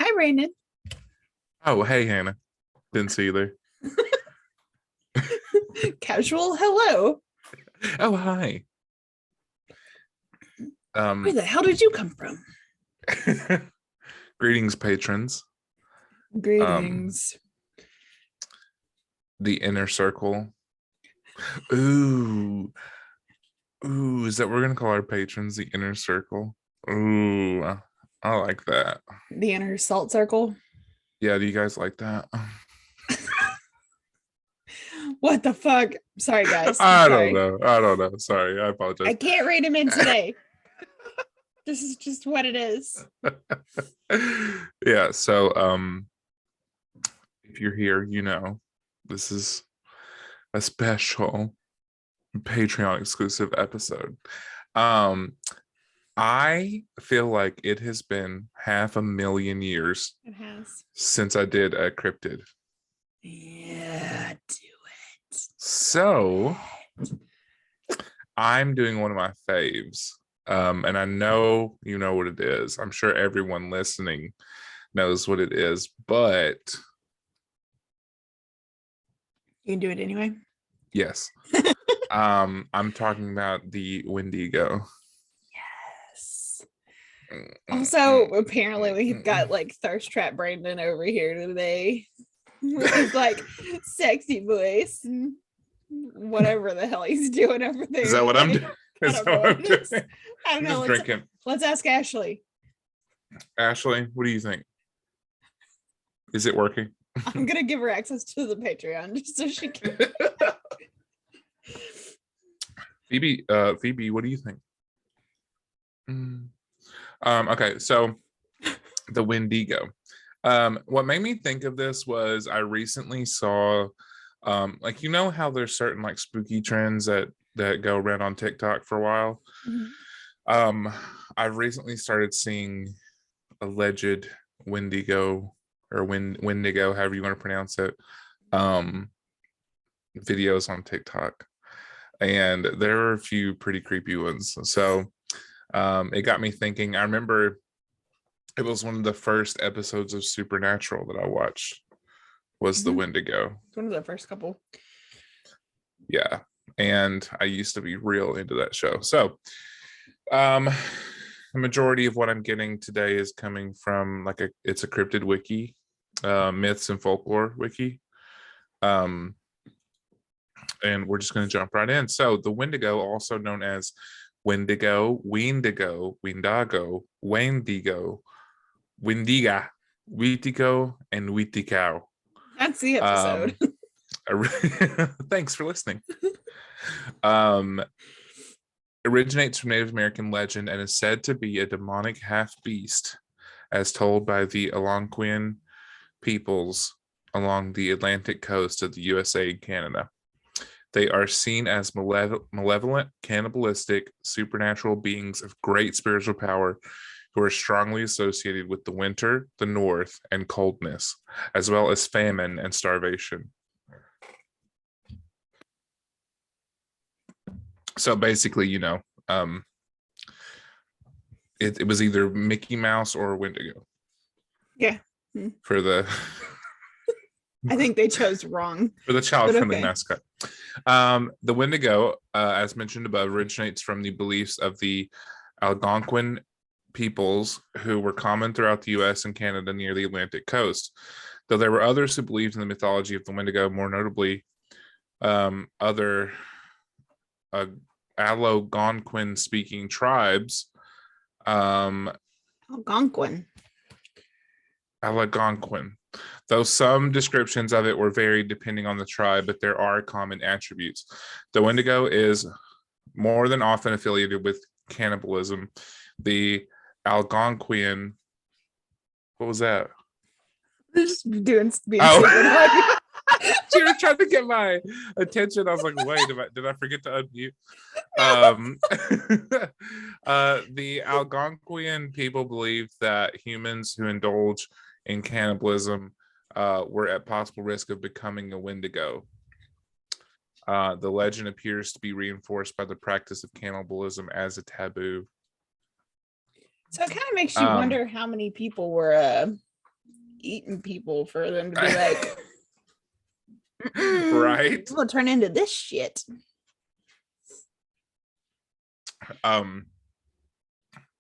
Hi, Brandon. Oh, hey, Hannah. Didn't see you there. Casual hello. Oh, hi. Where Um, the hell did you come from? greetings, patrons. Um, Greetings. the inner circle. Ooh, is that what we're gonna call our patrons the inner circle? Ooh, I like that. The inner salt circle. Yeah, do you guys like that? What the fuck? Sorry, guys. I'm I don't sorry. know. I don't know. Sorry, I apologize. I can't read him in today. This is just what it is. Yeah, so if you're here, this is a special Patreon exclusive episode. Um, I feel like it has been 500,000 years It has. since I did a cryptid. Yeah, do it. So I'm doing one of my faves. And I know you know what it is. I'm sure everyone listening knows what it is, but You can do it anyway. yes. I'm talking about the Wendigo. Yes. Also, apparently we've got like thirst trap Brandon over here today with his like sexy voice and whatever the hell he's doing over there Is that what I'm today. doing? I Is don't that know what what I'm it doing? is. I don't I'm know. just drinking. Let's ask Ashley. Ashley, what do you think? Is it working? I'm gonna give her access to the Patreon just so she can. Phoebe, what do you think? Okay, so the Wendigo. What made me think of this was I recently saw, like how there's certain like spooky trends that go around on TikTok for a while. Mhm. I've recently started seeing alleged Wendigo or Wendigo, however you want to pronounce it, videos on TikTok, and there are a few pretty creepy ones. So it got me thinking. I remember it was one of the first episodes of Supernatural that I watched was the Wendigo. It's one of the first couple. Yeah, and I used to be real into that show. So the majority of what I'm getting today is coming from it's a cryptid wiki, myths and folklore wiki. And we're just going to jump right in. So the Wendigo, also known as Wendigo, Wendigo, Wendiga, Witico, and Witikau. That's the episode. Thanks for listening. Originates from Native American legend and is said to be a demonic half beast, as told by the Algonquian peoples along the Atlantic coast of the USA and Canada. They are seen as malevolent, cannibalistic, supernatural beings of great spiritual power who are strongly associated with the winter, the north, and coldness, as well as famine and starvation. So basically, it was either Mickey Mouse or Wendigo. Yeah. For the I think they chose wrong. For the child-friendly okay. mascot. The Wendigo, as mentioned above, originates from the beliefs of the Algonquin peoples who were common throughout the U.S. and Canada near the Atlantic coast. Though there were others who believed in the mythology of the Wendigo, more notably other Algonquin-speaking tribes. Algonquin. Though some descriptions of it were varied depending on the tribe, but there are common attributes. The Wendigo is more than often affiliated with cannibalism. The Algonquian, what was that? Just being stupid. Like she was trying to get my attention. I was like, wait, did I forget to unmute? The Algonquian people believed that humans who indulge in cannibalism were at possible risk of becoming a Wendigo. The legend appears to be reinforced by the practice of cannibalism as a taboo. So it kind of makes you wonder how many people were eating people for them to be like, right? We'll turn into this shit.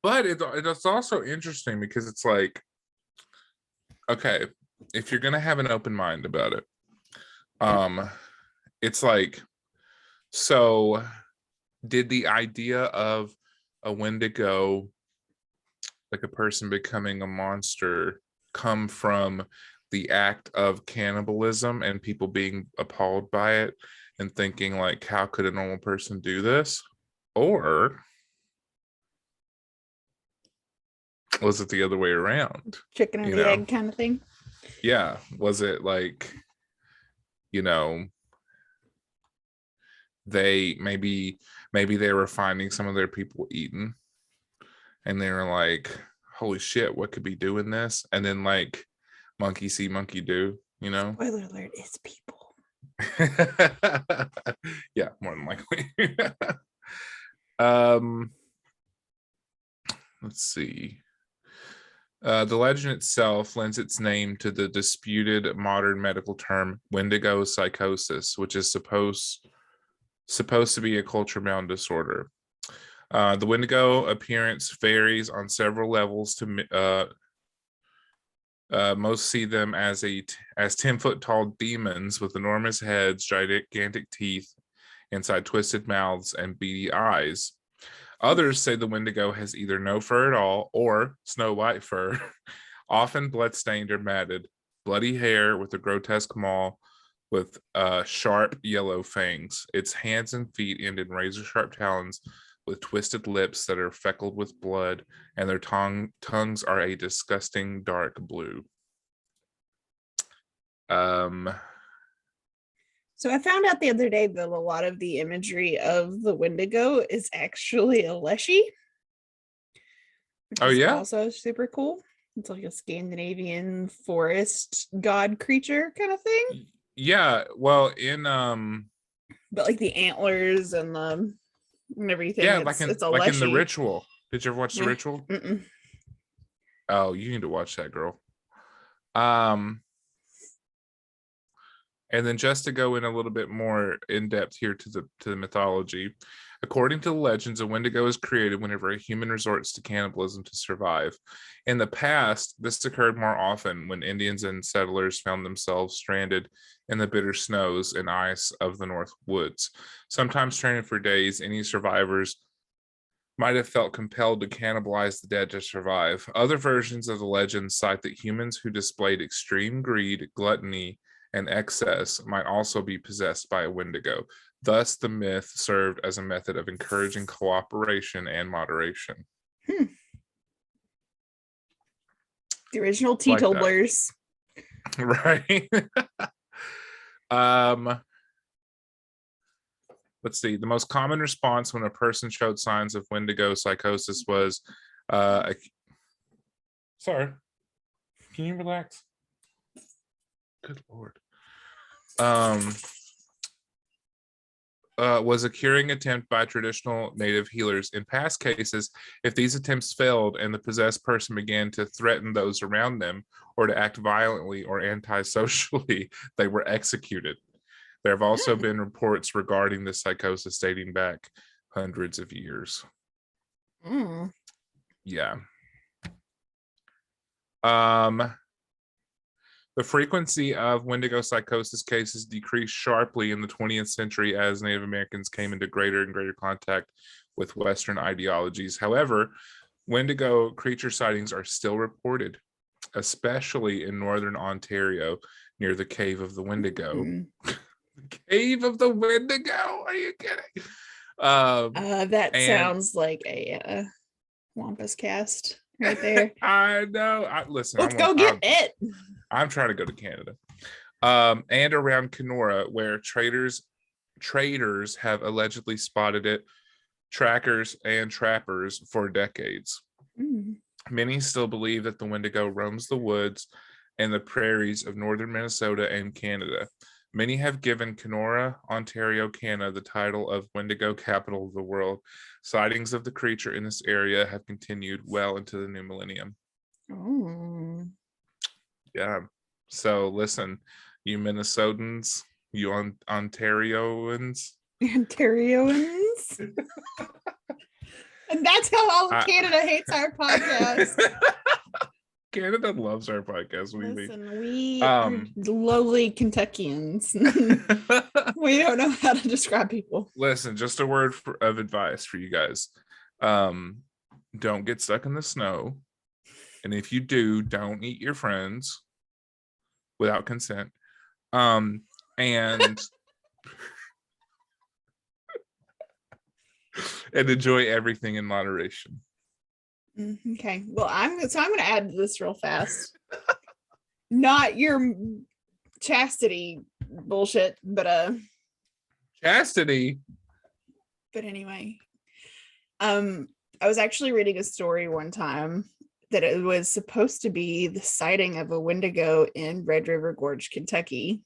But it's also interesting because it's like, okay, if you're gonna have an open mind about it, it's like, so did the idea of a Wendigo, like a person becoming a monster, come from the act of cannibalism and people being appalled by it and thinking like, how could a normal person do this? Or was it the other way around? Chicken and the egg kind of thing. Yeah. Was it like, they maybe they were finding some of their people eaten and they were like, holy shit, what could be doing this? And then like monkey see, monkey do, Spoiler alert, it's people. Yeah, more than likely. Let's see. The legend itself lends its name to the disputed modern medical term Wendigo psychosis, which is supposed to be a culture-bound disorder. The Wendigo appearance varies on several levels. Most see them as 10-foot tall demons with enormous heads, gigantic teeth inside twisted mouths, and beady eyes. Others say the Wendigo has either no fur at all or snow white fur, often blood-stained or matted, bloody hair with a grotesque maw with sharp yellow fangs. Its hands and feet end in razor-sharp talons with twisted lips that are feckled with blood, and their tongues are a disgusting dark blue. So I found out the other day that a lot of the imagery of the Wendigo is actually a leshy. Oh yeah, also super cool. It's like a Scandinavian forest god creature kind of thing. Yeah, well, in but like the antlers and everything. Yeah, it's a like in The leshy. Ritual. Did you ever watch The Ritual? Mm-mm. Oh, you need to watch that, girl. And then just to go in a little bit more in depth here to the mythology, according to the legends, a Wendigo is created whenever a human resorts to cannibalism to survive. In the past, this occurred more often when Indians and settlers found themselves stranded in the bitter snows and ice of the North Woods. Sometimes stranded for days, any survivors might have felt compelled to cannibalize the dead to survive. Other versions of the legend cite that humans who displayed extreme greed, gluttony, and excess might also be possessed by a Wendigo. Thus, the myth served as a method of encouraging cooperation and moderation. The original teetotalers. Right. Let's see. The most common response when a person showed signs of Wendigo psychosis was, sorry, can you relax? Good Lord. Was a curing attempt by traditional native healers. In past cases, if these attempts failed and the possessed person began to threaten those around them or to act violently or antisocially, they were executed. There have also been reports regarding this psychosis dating back hundreds of years. Yeah. The frequency of Wendigo psychosis cases decreased sharply in the 20th century as Native Americans came into greater and greater contact with Western ideologies. However, Wendigo creature sightings are still reported, especially in northern Ontario near the Cave of the Wendigo. The Cave of the Wendigo? Are you kidding? That sounds like a Wampus cast right there. I know. Listen, let's go get it. I'm trying to go to Canada. And around Kenora, where traders have allegedly spotted it, trackers and trappers for decades. Many still believe that the Wendigo roams the woods and the prairies of northern Minnesota and Canada. Many have given Kenora, Ontario, Canada the title of Wendigo capital of the world. Sightings of the creature in this area have continued well into the new millennium. Yeah. So listen, you Minnesotans, you Ontarians. Ontarians. And that's how all of I, Canada hates our podcast. Canada loves our podcast. What do you Listen, we are mean? lowly Kentuckians. We don't know how to describe people. Listen, just a word of advice for you guys. Don't get stuck in the snow. And if you do, don't eat your friends without consent. And and enjoy everything in moderation. Okay. Well, I'm going to add this real fast. Not your chastity bullshit, but Chastity. But anyway, I was actually reading a story one time that it was supposed to be the sighting of a Wendigo in Red River Gorge, Kentucky.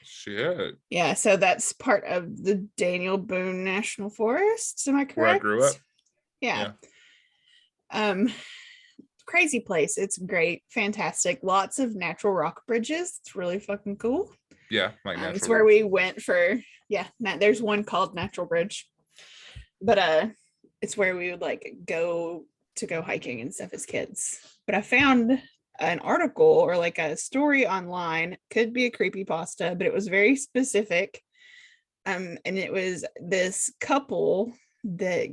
Shit. Yeah, so that's part of the Daniel Boone National Forest. Am I correct? Where I grew up. Yeah. Crazy place. It's great, fantastic. Lots of natural rock bridges. It's really fucking cool. Yeah, like natural. It's where we went for. Yeah, there's one called Natural Bridge, but it's where we would like go hiking and stuff as kids. But I found an article or like a story online, could be a creepypasta, but it was very specific. And it was this couple that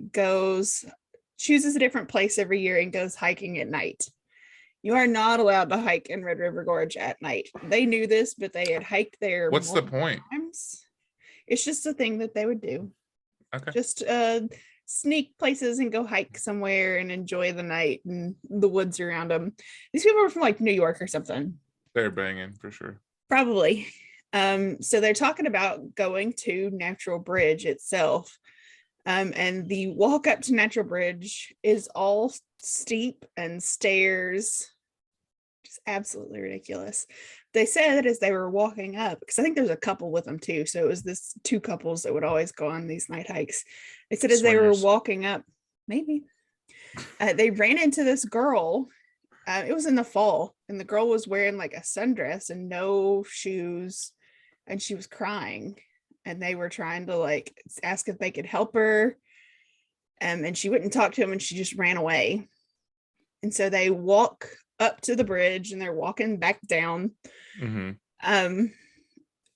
chooses a different place every year and goes hiking at night. You are not allowed to hike in Red River Gorge at night. They knew this, but they had hiked there. What's the point? Times. It's just a thing that they would do. Okay. Just sneak places and go hike somewhere and enjoy the night and the woods around them. These people are from like New York or something. They're banging for sure. Probably. So they're talking about going to Natural Bridge itself. And the walk up to Natural Bridge is all steep and stairs. Just absolutely ridiculous. They said as they were walking up, because I think there's a couple with them too. So it was this two couples that would always go on these night hikes. They said as they were walking up, maybe, they ran into this girl. It was in the fall, and the girl was wearing like a sundress and no shoes, and she was crying. And they were trying to like ask if they could help her. And she wouldn't talk to him, and she just ran away. And so they walk up to the bridge and they're walking back down. Mm-hmm.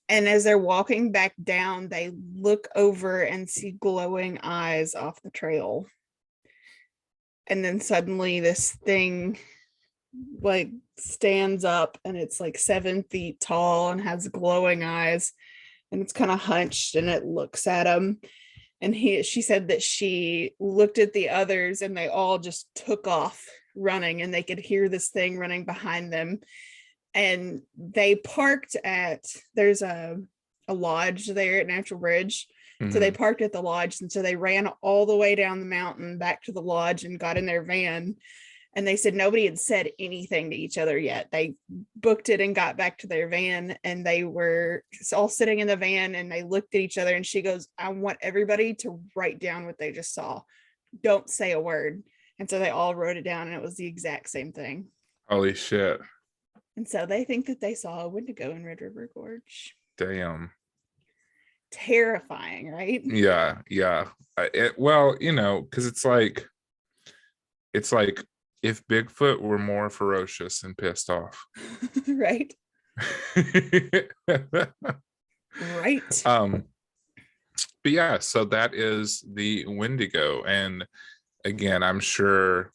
And as they're walking back down, they look over and see glowing eyes off the trail. And then suddenly this thing like stands up, and it's like 7 feet tall and has glowing eyes, and it's kind of hunched, and it looks at him. And she said that she looked at the others and they all just took off running, and they could hear this thing running behind them. And they parked there's a lodge there at Natural Bridge. Mm-hmm. So they parked at the lodge. And so they ran all the way down the mountain back to the lodge and got in their van. And they said nobody had said anything to each other yet. They booked it and got back to their van, and they were all sitting in the van, and they looked at each other, and she goes, I want everybody to write down what they just saw. Don't say a word. And so they all wrote it down, and it was the exact same thing. Holy shit. And so they think that they saw a Wendigo in Red River Gorge. Damn. Terrifying, right? Yeah. Well, because it's like if Bigfoot were more ferocious and pissed off. Right. Right. But yeah, so that is the Wendigo. And again, I'm sure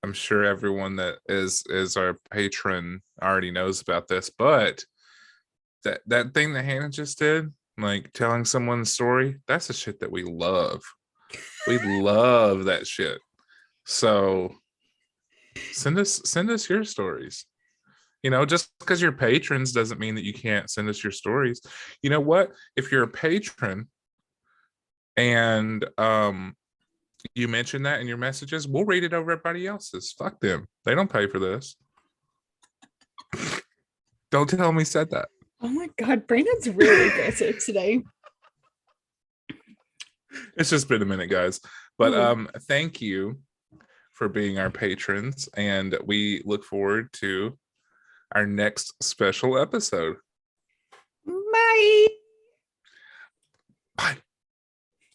everyone that is our patron already knows about this, but that thing that Hannah just did, like telling someone the story, that's the shit that we love. We love that shit. So send us your stories. Just because you're patrons doesn't mean that you can't send us your stories. You know what? If you're a patron and you mention that in your messages, we'll read it over everybody else's. Fuck them. They don't pay for this. Don't tell them we said that. Oh my God, Brandon's really aggressive today. It's just been a minute, guys. But thank you for being our patrons, and we look forward to our next special episode. Bye.